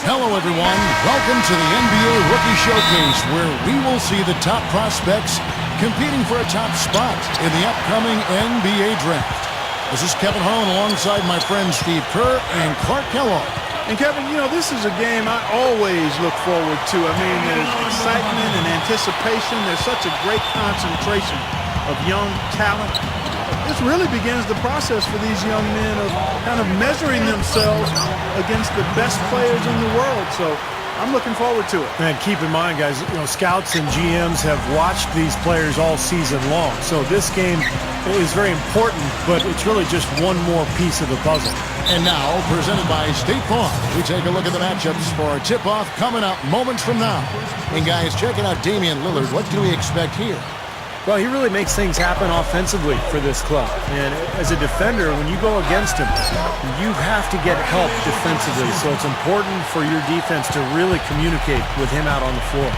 Hello, everyone. Welcome to the NBA Rookie Showcase, where we will see the top prospects competing for a top spot in the upcoming NBA Draft. This is Kevin Harlan alongside my friends Steve Kerr and Clark Kellogg. And Kevin, you know, this is a game I always look forward to. I mean, there's excitement and anticipation. There's such a great concentration of young talent. This really begins the process for these young men of kind of measuring themselves against the best players in the world. So I'm looking forward to it. And keep in mind, guys, you know, scouts and GMs have watched these players all season long. So this game is very important, but it's really just one more piece of the puzzle. And now, presented by State Farm, we take a look at the matchups for our tip-off coming up moments from now. And guys, checking out Damian Lillard, what do we expect here? Well, he really makes things happen offensively for this club. And as a defender, when you go against him, you have to get help defensively. So it's important for your defense to really communicate with him out on the floor.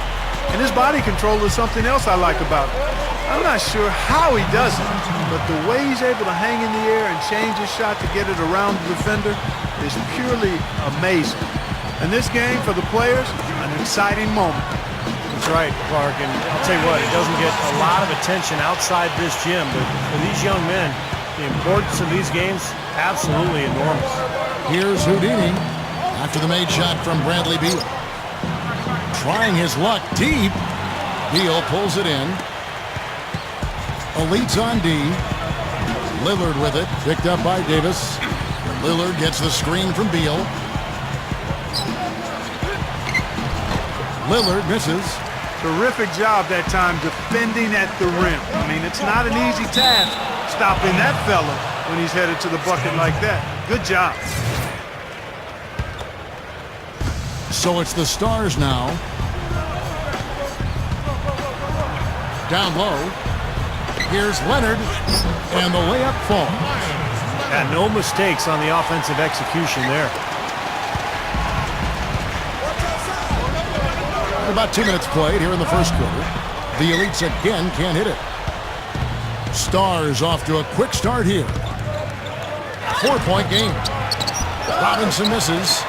And his body control is something else I like about him. I'm not sure how he does it, but the way he's able to hang in the air and change his shot to get it around the defender is purely amazing. And this game, for the players, an exciting moment. That's right, Clark, and I'll tell you what, it doesn't get a lot of attention outside this gym, but for these young men, the importance of these games, absolutely enormous. Here's Houdini after the made shot from Bradley Beal. Trying his luck deep. Beal pulls it in. Elite's on D. Lillard with it, picked up by Davis. Lillard gets the screen from Beal. Lillard misses. Terrific job that time defending at the rim. I mean, it's not an easy task stopping that fella when he's headed to the bucket like that. Good job. So it's the Stars now. Down low. Here's Leonard, and the layup falls. Yeah, no mistakes on the offensive execution there. About 2 minutes played here in the first quarter. The Elites again can't hit it. Stars off to a quick start here. 4-point game. Robinson misses.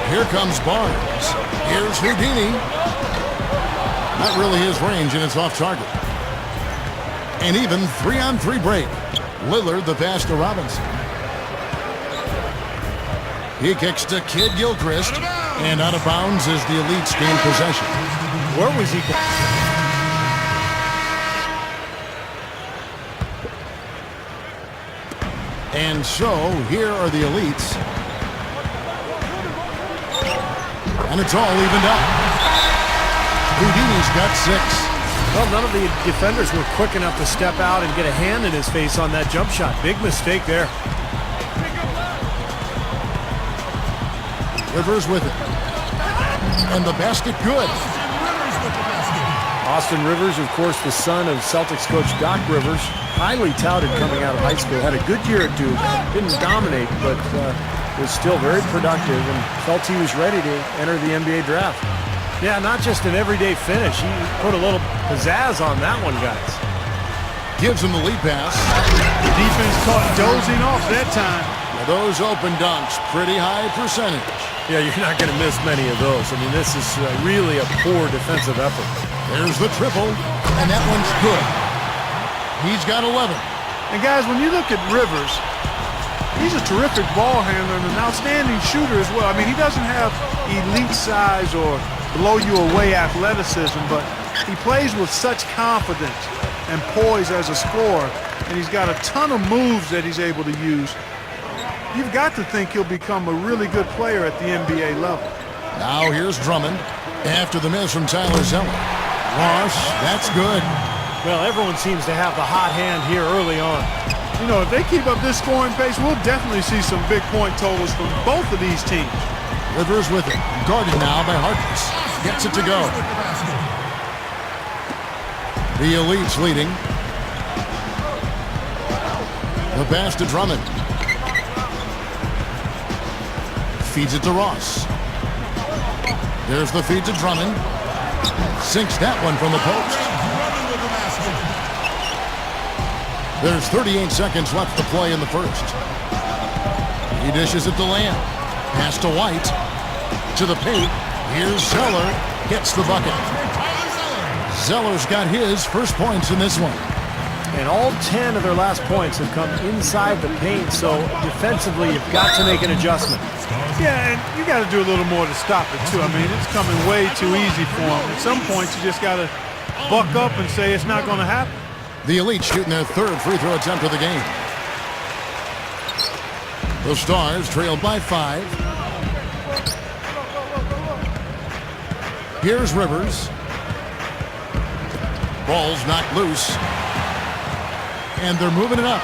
Here comes Barnes. Here's Houdini. Not really his range, and it's off target. An even 3-on-3 break. Lillard the pass to Robinson. He kicks to Kid Gilchrist. And out of bounds as the Elites gain possession. Where was he? And so, here are the Elites. And it's all evened up. Houdini's got 6. Well, none of the defenders were quick enough to step out and get a hand in his face on that jump shot. Big mistake there. Rivers with it. And the basket good. Austin Rivers, of course, the son of Celtics coach Doc Rivers, highly touted coming out of high school. Had a good year at Duke. Didn't dominate, but was still very productive and felt he was ready to enter the NBA draft. Yeah, not just an everyday finish. He put a little pizzazz on that one, guys. Gives him the lead pass. The defense caught dozing off that time. Now those open dunks, pretty high percentage. Yeah, you're not going to miss many of those. I mean, this is really a poor defensive effort. There's the triple, and that one's good. He's got 11. And guys, when you look at Rivers, he's a terrific ball handler and an outstanding shooter as well. I mean, he doesn't have elite size or blow-you-away athleticism, but he plays with such confidence and poise as a scorer, and he's got a ton of moves that he's able to use. You've got to think he'll become a really good player at the NBA level. Now here's Drummond after the miss from Tyler Zeller. Ross, that's good. Well, everyone seems to have the hot hand here early on. You know, if they keep up this scoring pace, we'll definitely see some big point totals from both of these teams. Rivers with it. Guarded now by Harkness. Gets it to go. The Elites leading. The pass to Drummond. Feeds it to Ross. There's the feed to Drummond. Sinks that one from the post. There's 38 seconds left to play in the first. He dishes it to Lamb. Pass to White. To the paint. Here's Zeller. Gets the bucket. Zeller's got his first points in this one. And all 10 of their last points have come inside the paint, so defensively you've got to make an adjustment. Yeah, and you got to do a little more to stop it, too. I mean, it's coming way too easy for them. At some points, you just got to buck up and say it's not going to happen. The Elite shooting their third free throw attempt of the game. The Stars trailed by 5. Here's Rivers. Ball's knocked loose. And they're moving it up.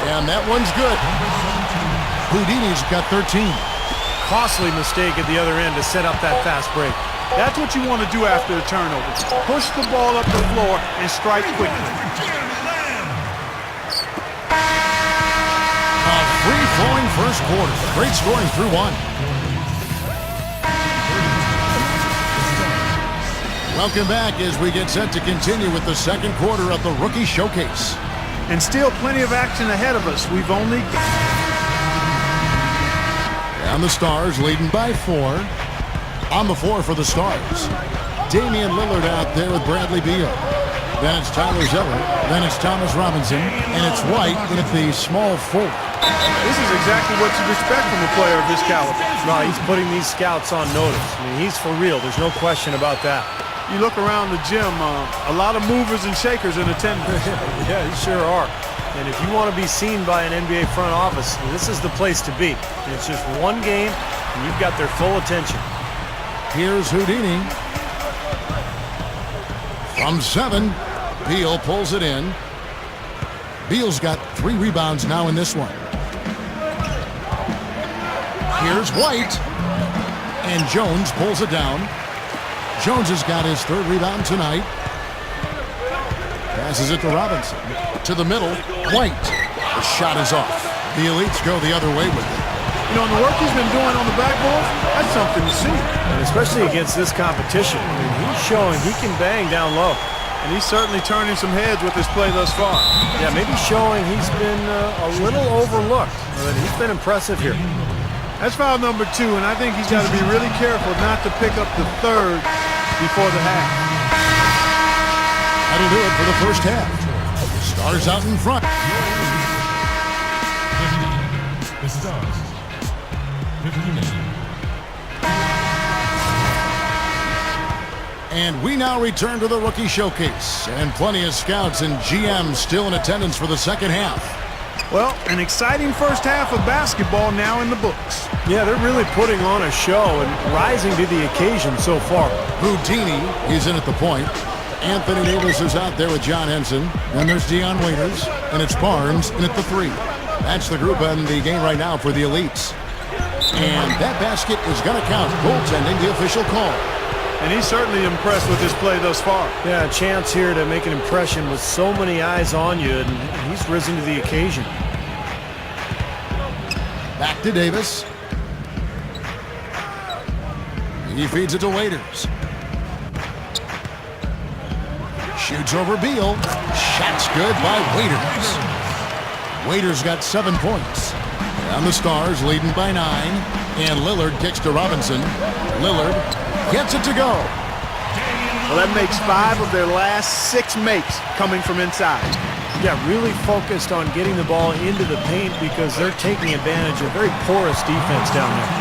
And that one's good. Houdini's got 13. Costly mistake at the other end to set up that fast break. That's what you want to do after a turnover. Push the ball up the floor and strike quickly. A free-flowing first quarter. Great scoring through one. Welcome back as we get set to continue with the second quarter of the Rookie Showcase. And still plenty of action ahead of us. We've only... And the Stars leading by 4. On the floor for the Stars. Damian Lillard out there with Bradley Beal. Then it's Tyler Zeller. Then it's Thomas Robinson. And it's White in at the small forward. This is exactly what you'd expect from a player of this caliber. No, he's putting these scouts on notice. I mean, he's for real. There's no question about that. You look around the gym, a lot of movers and shakers in attendance. Yeah, you sure are. And if you want to be seen by an NBA front office, this is the place to be. It's just one game, and you've got their full attention. Here's Houdini. From 7, Beal pulls it in. Beal's got 3 rebounds now in this one. Here's White. And Jones pulls it down. Jones has got his 3rd rebound tonight. Passes it to Robinson. To the middle, White. The shot is off. The Elites go the other way with it. You know, and the work he's been doing on the backboard, that's something to see. And especially against this competition. I mean, he's showing he can bang down low. And he's certainly turning some heads with his play thus far. Yeah, maybe showing he's been a little overlooked. But he's been impressive here. That's foul number 2, and I think he's got to be really careful not to pick up the 3rd before the half. That'll do it for the first half. Stars out in front. The Stars. 15. And we now return to the Rookie Showcase. And plenty of scouts and GMs still in attendance for the second half. Well, an exciting first half of basketball now in the books. Yeah, they're really putting on a show and rising to the occasion so far. Houdini, he's in at the point. Anthony Davis is out there with John Henson. Then there's Dion Waiters. And it's Barnes in at the 3. That's the group in the game right now for the Elites. And that basket is going to count. Goaltending, the official call. And he's certainly impressed with his play thus far. Yeah, a chance here to make an impression with so many eyes on you, and he's risen to the occasion. Back to Davis. He feeds it to Waiters. Shoots over Beal. Shot's good by Waiters. Waiters got 7 points. And the Stars leading by 9. And Lillard kicks to Robinson. Lillard gets it to go. Well, that makes 5 of their last 6 makes coming from inside. Yeah, really focused on getting the ball into the paint because they're taking advantage of very porous defense down there.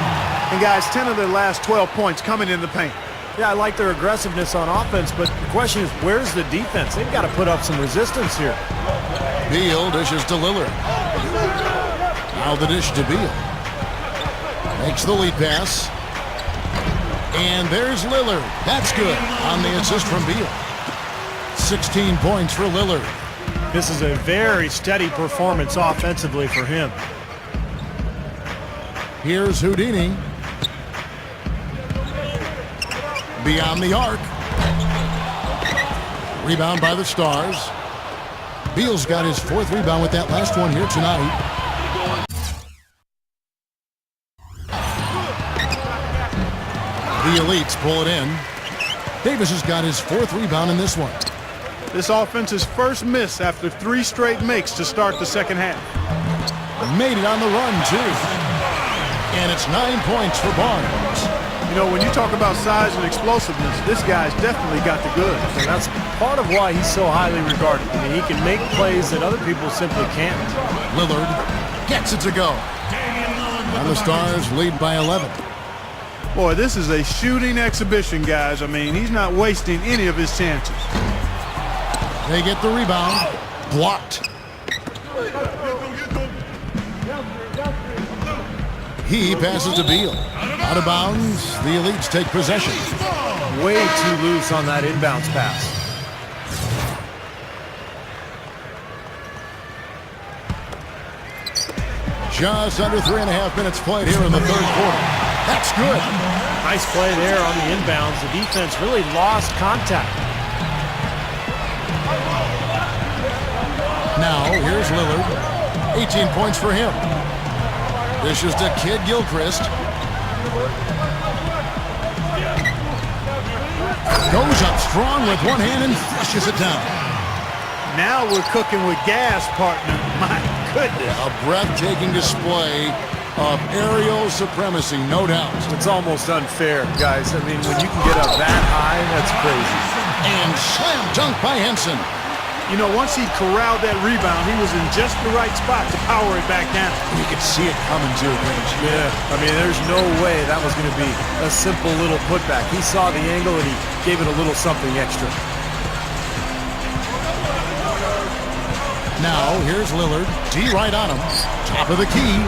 And guys, 10 of their last 12 points coming in the paint. Yeah, I like their aggressiveness on offense, but the question is, where's the defense? They've got to put up some resistance here. Beal dishes to Lillard. Now the dish to Beal. Makes the lead pass. And there's Lillard. That's good on the assist from Beal. 16 points for Lillard. This is a very steady performance offensively for him. Here's Houdini. Beyond the arc. Rebound by the Stars. Beal's got his 4th rebound with that last one here tonight. The Elites pull it in. Davis has got his 4th rebound in this one. This offense's first miss after 3 straight makes to start the second half. Made it on the run, too. And it's 9 points for Barnes. You know, when you talk about size and explosiveness, this guy's definitely got the goods. And that's part of why he's so highly regarded. I mean, he can make plays that other people simply can't. Lillard gets it to go. And the Stars lead by 11. Boy, this is a shooting exhibition, guys. I mean, he's not wasting any of his chances. They get the rebound. Blocked. He passes to Beal. Out of bounds, the Elites take possession. Way too loose on that inbounds pass. Just under 3.5 minutes played here in the third quarter. That's good. Nice play there on the inbounds. The defense really lost contact. Now, here's Lillard. 18 points for him. This is to Kid Gilchrist. Goes up strong with one hand and flushes it down. Now we're cooking with gas, partner. My goodness. A breathtaking display of aerial supremacy, no doubt. It's almost unfair, guys. I mean, when you can get up that high, that's crazy. And slam dunk by Henson. You know, once he corralled that rebound, he was in just the right spot to power it back down. You could see it coming too. Yeah, I mean, there's no way that was going to be a simple little putback. He saw the angle and he gave it a little something extra. Now, here's Lillard. D right on him. Top of the key.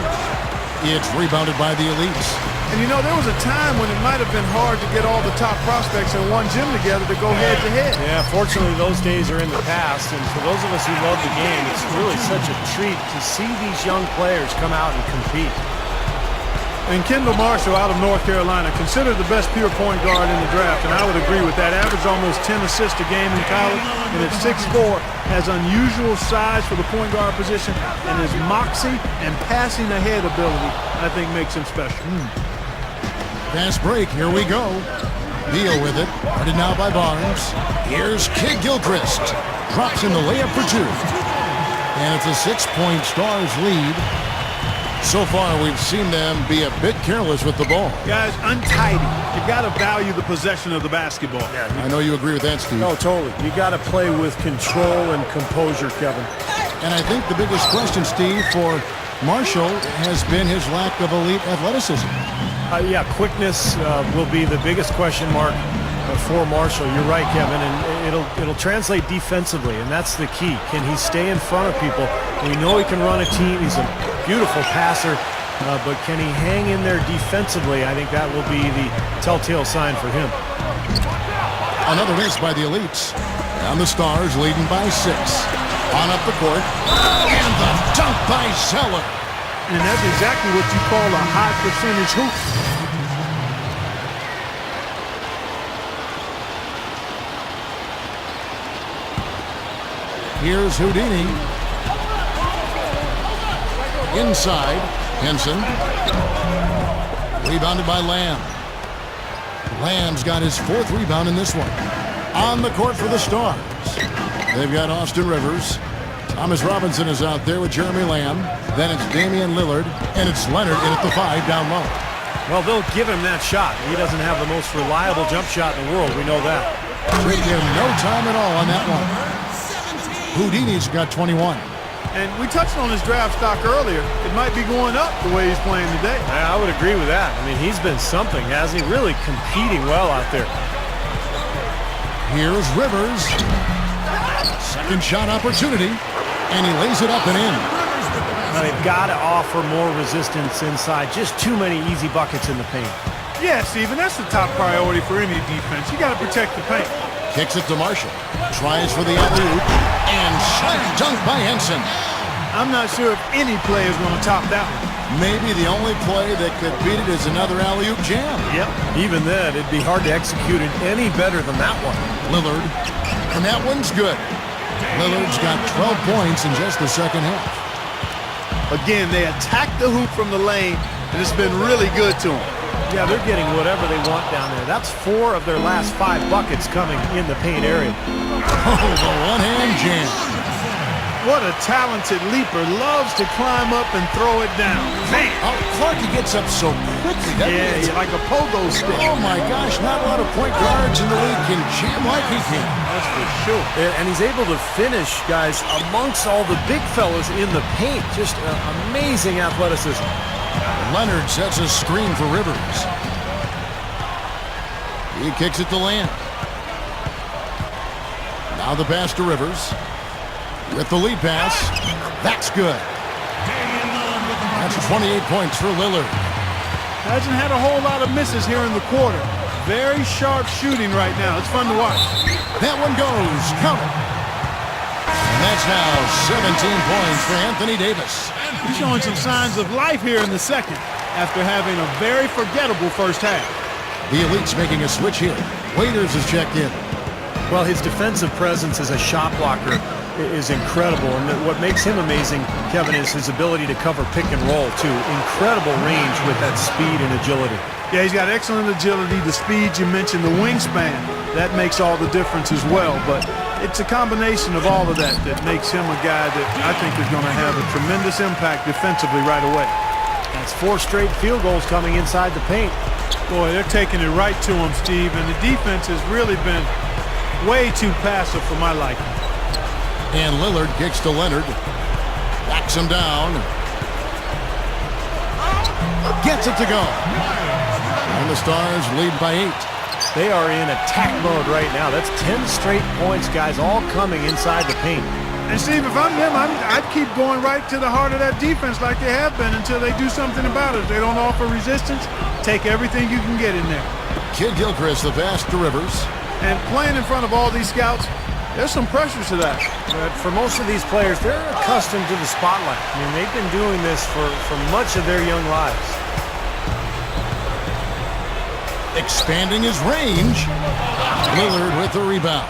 It's rebounded by the Elites. And you know, there was a time when it might have been hard to get all the top prospects in one gym together to go head-to-head. Yeah, fortunately, those days are in the past. And for those of us who love the game, it's really such a treat to see these young players come out and compete. And Kendall Marshall out of North Carolina, considered the best pure point guard in the draft, and I would agree with that. Averaged almost 10 assists a game in college, and at 6'4", has unusual size for the point guard position, and his moxie and passing ahead ability, I think, makes him special. Fast break, here we go. Beal with it, guarded now by Barnes. Here's Kid Gilchrist. Drops in the layup for two. And it's a 6-point Stars lead. So far, we've seen them be a bit careless with the ball. Guys, untidy. You've got to value the possession of the basketball. Yeah, I know you agree with that, Steve. No, totally. You got to play with control and composure, Kevin. And I think the biggest question, Steve, for Marshall has been his lack of elite athleticism. Yeah, quickness will be the biggest question mark for Marshall. You're right, Kevin, and it'll translate defensively, and that's the key. Can he stay in front of people? We know he can run a team. He's a beautiful passer, but can he hang in there defensively? I think that will be the telltale sign for him. Another miss by the Elites. And the Stars leading by 6. On up the court. And the dunk by Zeller. And that's exactly what you call a high percentage hoop. Here's Houdini. Inside, Henson. Rebounded by Lamb. Lamb's got his 4th rebound in this one. On the court for the Stars. They've got Austin Rivers. Thomas Robinson is out there with Jeremy Lamb. Then it's Damian Lillard. And it's Leonard in at the 5 down low. Well, they'll give him that shot. He doesn't have the most reliable jump shot in the world. We know that. Took him no time at all on that one. Houdini's got 21. And we touched on his draft stock earlier. It might be going up the way he's playing today. Yeah, I would agree with that. I mean, he's been something, hasn't he? Really competing well out there. Here's Rivers. Second shot opportunity. And he lays it up and in. Now, they've got to offer more resistance inside. Just too many easy buckets in the paint. Yeah, Steven, that's the top priority for any defense. You got to protect the paint. Kicks it to Marshall. Tries for the alley-oop. And slam dunk by Henson. I'm not sure if any play is going to top that one. Maybe the only play that could beat it is another alley-oop jam. Yep. Even then, it'd be hard to execute it any better than that one. Lillard. And that one's good. Lillard's got 12 points in just the second half. Again, they attack the hoop from the lane, and it's been really good to them. Yeah, they're getting whatever they want down there. That's 4 of their last 5 buckets coming in the paint area. Oh, the one-hand jam. What a talented leaper. Loves to climb up and throw it down. Man. Oh, Clark, he gets up so quickly, doesn't he? Yeah, like a pogo stick. Oh, my gosh, not a lot of point guards in the league can jam like he can. That's for sure. And he's able to finish, guys, amongst all the big fellas in the paint. Just amazing athleticism. Leonard sets a screen for Rivers. He kicks it to Lamb. Now the pass to Rivers. With the lead pass. That's good. That's 28 points for Lillard. Hasn't had a whole lot of misses here in the quarter. Very sharp shooting right now. It's fun to watch. That one goes. Count it. And that's now 17 points for Anthony Davis. He's showing some signs of life here in the second after having a very forgettable first half. The Elite's making a switch here. Waiters has checked in. Well, his defensive presence as a shot blocker is incredible, and what makes him amazing, Kevin, is his ability to cover pick and roll, too. Incredible range with that speed and agility. Yeah, he's got excellent agility, the speed, you mentioned the wingspan. That makes all the difference as well, but it's a combination of all of that that makes him a guy that I think is going to have a tremendous impact defensively right away. That's 4 straight field goals coming inside the paint. Boy, they're taking it right to him, Steve, and the defense has really been way too passive for my liking. And Lillard kicks to Leonard. Backs him down. Gets it to go. And the Stars lead by 8. They are in attack mode right now. That's 10 straight points, guys, all coming inside the paint. And Steve, if I'm them, I'd keep going right to the heart of that defense like they have been until they do something about it. If they don't offer resistance, take everything you can get in there. Kid Gilchrist, the pass to Rivers. And playing in front of all these scouts, there's some pressure to that. But for most of these players, they're accustomed to the spotlight. I mean, they've been doing this for much of their young lives. Expanding his range. Lillard with the rebound.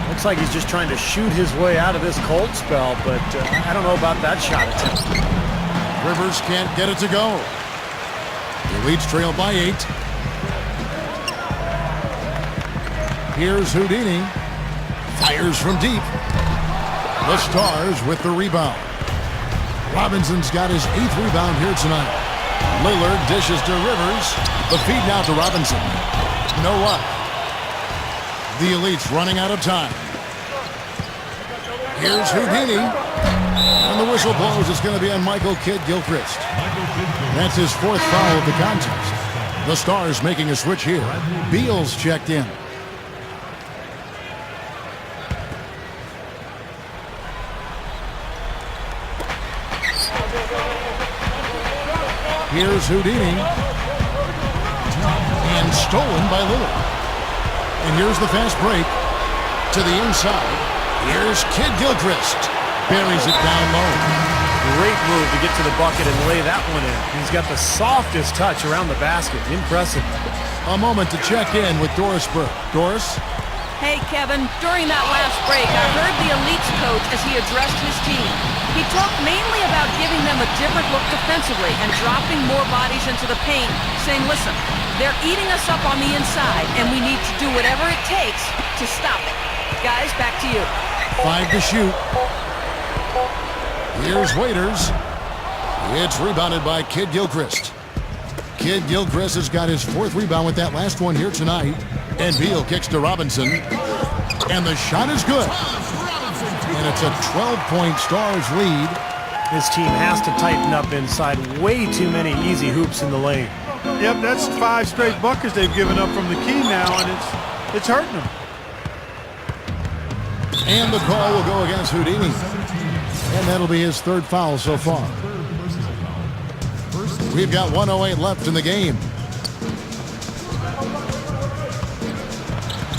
Looks like he's just trying to shoot his way out of this cold spell, but I don't know about that shot attempt. Rivers can't get it to go. The Elites trail by 8. Here's Houdini. Fires from deep. The Stars with the rebound. Robinson's got his 8th rebound here tonight. Lillard dishes to Rivers. The feed now to Robinson. No luck. The Elites running out of time. Here's Houdini. And the whistle blows. It's going to be on Michael Kidd Gilchrist. That's his 4th foul of the contest. The Stars making a switch here. Beal's checked in. Here's Houdini. And stolen by Lillard. And here's the fast break to the inside. Here's Kidd Gilchrist. Buries it down low. Great move to get to the bucket and lay that one in. He's got the softest touch around the basket. Impressive. A moment to check in with Doris Burke. Doris? Hey, Kevin. During that last break, I heard the Elites coach as he addressed his team. He talked mainly about giving them a different look defensively and dropping more bodies into the paint, saying, listen, they're eating us up on the inside, and we need to do whatever it takes to stop it. Guys, back to you. 5 to shoot. Here's Waiters. It's rebounded by Kidd Gilchrist. Kidd Gilchrist has got his 4th rebound with that last one here tonight. And Beal kicks to Robinson. And the shot is good. And it's a 12-point Stars lead. This team has to tighten up inside. Way too many easy hoops in the lane. Yep, that's 5 straight buckets they've given up from the key now, and it's hurting them. And the call will go against Houdini. And that'll be his 3rd foul so far. We've got 1:08 left in the game.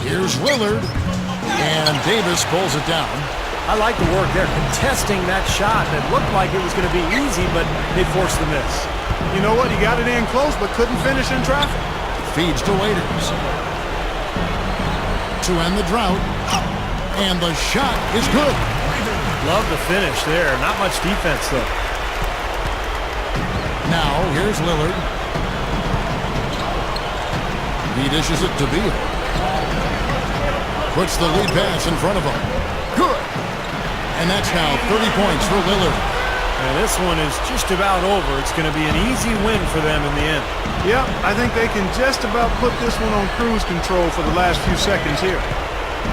Here's Lillard. And Davis pulls it down. I like the work there, contesting that shot that looked like it was going to be easy, but they forced the miss. You know what? He got it in close, but couldn't finish in traffic. Feeds to Waiters. To end the drought. And the shot is good. Love the finish there. Not much defense, though. Now, here's Lillard. He dishes it to Beal. Puts the lead pass in front of him. Good. And that's now 30 points for Lillard. And this one is just about over. It's going to be an easy win for them in the end. Yeah, I think they can just about put this one on cruise control for the last few seconds here.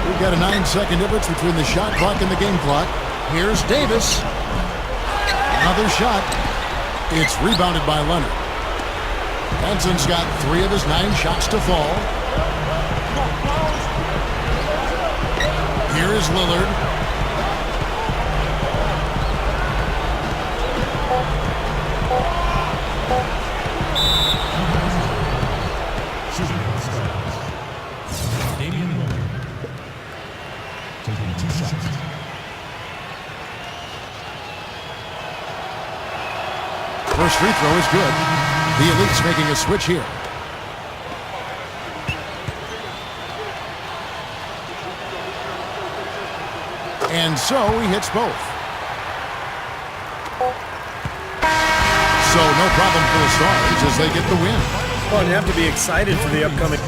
We've got a 9-second difference between the shot clock and the game clock. Here's Davis. Another shot. It's rebounded by Leonard. Benson's got 3 of his 9 shots to fall. Here is Lillard. Shooting stars. Damian Lillard. Taking 2 shots. First free throw is good. The Elite's making a switch here. And so he hits both. So no problem for the Stars as they get the win. Well, you have to be excited for the upcoming.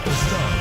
The Stars.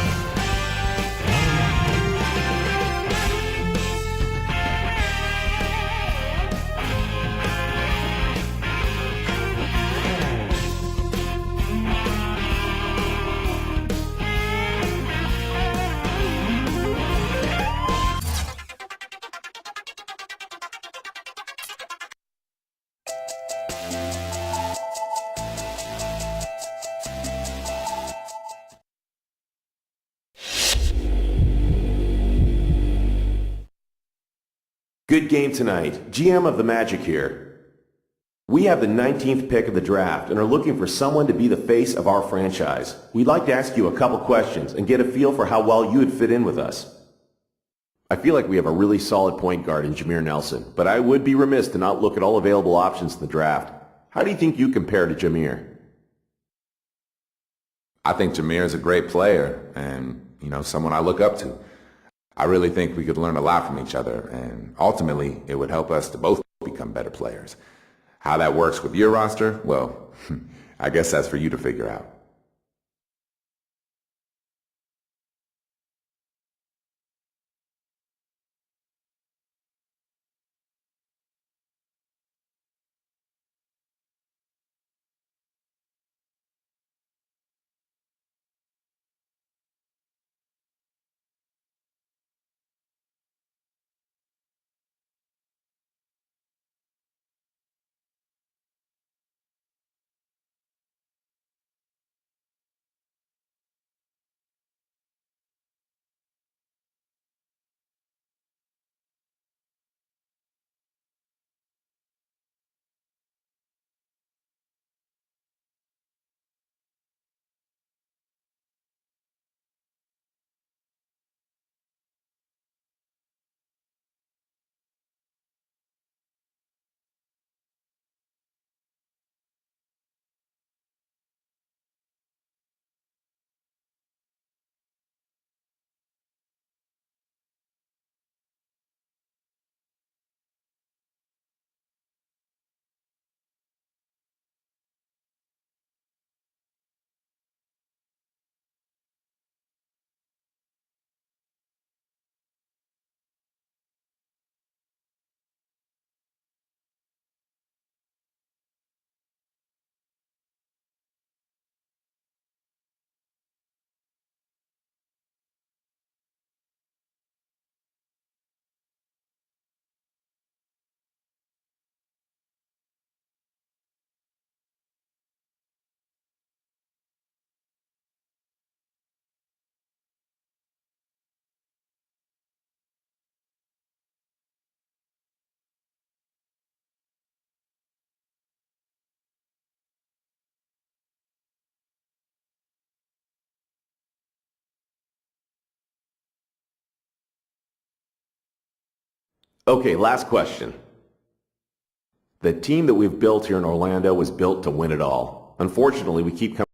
Good game tonight. GM of the Magic here. We have the 19th pick of the draft and are looking for someone to be the face of our franchise. We'd like to ask you a couple questions and get a feel for how well you would fit in with us. I feel like we have a really solid point guard in Jameer Nelson, but I would be remiss to not look at all available options in the draft. How do you think you compare to Jameer? I think Jameer is a great player and, someone I look up to. I really think we could learn a lot from each other, and ultimately, it would help us to both become better players. How that works with your roster, well, I guess that's for you to figure out. Okay, last question. The team that we've built here in Orlando was built to win it all. Unfortunately, we keep coming